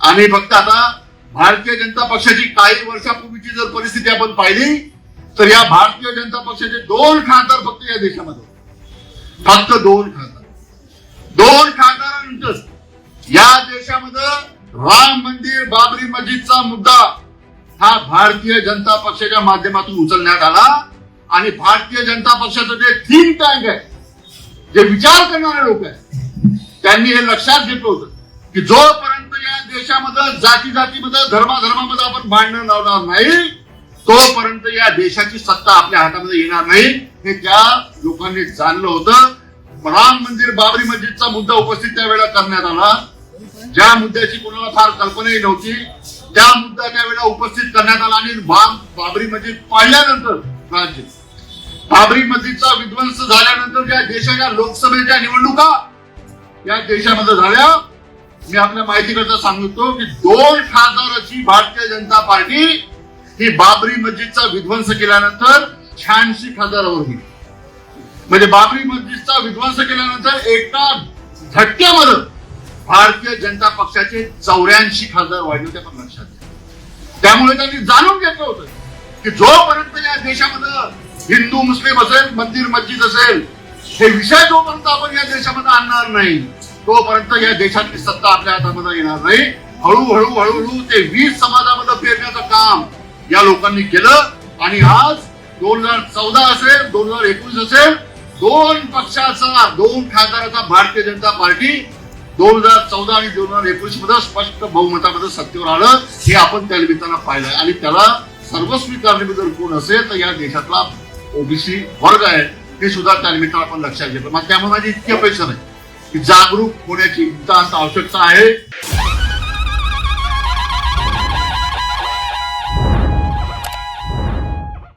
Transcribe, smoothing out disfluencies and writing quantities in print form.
आणि फक्त आता भारतीय जनता पक्षाची काही वर्षापूर्वीची जर परिस्थिती आपण पाहिली तर या भारतीय जनता पक्षाचे 2 खासदार फक्त या देशामध्ये होते. फक्त 2 खासदार. 2 खासदारानंतर या देशामध्ये राम मंदिर बाबरी मस्जिदचा मुद्दा हा भारतीय जनता पक्षाच्या माध्यमातून उचलण्यात आला आणि भारतीय जनता पक्षाचं जे थिंक टँक आहे, जे विचार करणारे लोक आहेत, त्यांनी हे लक्षात घेतलं होतं की जोपर्यंत या देशामध्ये जातीमध्ये धर्मामध्ये आपण भांडण लावणार नाही तोपर्यंत या देशाची सत्ता आपल्या हातामध्ये येणार नाही. हे त्या लोकांनी जाणलं होतं. राम मंदिर बाबरी मस्जिदचा मुद्दा उपस्थित त्यावेळेला करण्यात आला. ज्या मुद्द्याची कोणाला फार कल्पनाही नव्हती त्या मुद्दा त्यावेळेला उपस्थित करण्यात आला आणि बाबरी मस्जिद पाडल्यानंतर राज्य बाबरी मस्जिदचा विध्वंस झाल्यानंतर ज्या देशाच्या लोकसभेच्या निवडणुका या देशामध्ये झाल्या, मी आपल्या माहितीकरता सांगतो की 2 खासदाराची भारतीय जनता पार्टी ही बाबरी मस्जिदचा विध्वंस केल्यानंतर 86 खासदारावर गेली. म्हणजे बाबरी मस्जिदचा विध्वंस केल्यानंतर एका झटक्यामध्ये भारतीय जनता पक्षाचे 84 खासदार वाढले होते. आपण लक्षात घ्या. त्यामुळे त्यांनी जाणून घेतलं होतं की जोपर्यंत या देशामध्ये हिंदू मुस्लिम असेल, मंदिर मस्जिद असेल, हे विषय जोपर्यंत आपण या देशामध्ये आणणार नाही तोपर्यंत या देशातली सत्ता आपल्या हातामध्ये येणार नाही. हळूहळू ते 20 समाजामध्ये पेरण्याचं काम या लोकांनी केलं आणि आज 2014 असेल 2021 असेल 2 पक्षाचा 2 खासदाराचा भारतीय जनता पार्टी 2014 आणि 2021 मध्ये स्पष्ट बहुमतामध्ये सत्तेवर आलं. हे आपण त्या निमित्तानं पाहिलंय आणि त्याला सर्वस्वी कारणीभूत जर कोण असेल तर या देशातला ओबीसी वर्ग आहे. हे सुद्धा त्या निमित्तानं आपण लक्षात घेतलं. मग त्यामुळे माझी इतकी अपेक्षा नाही की जागरूक होण्याची आवश्यकता आहे.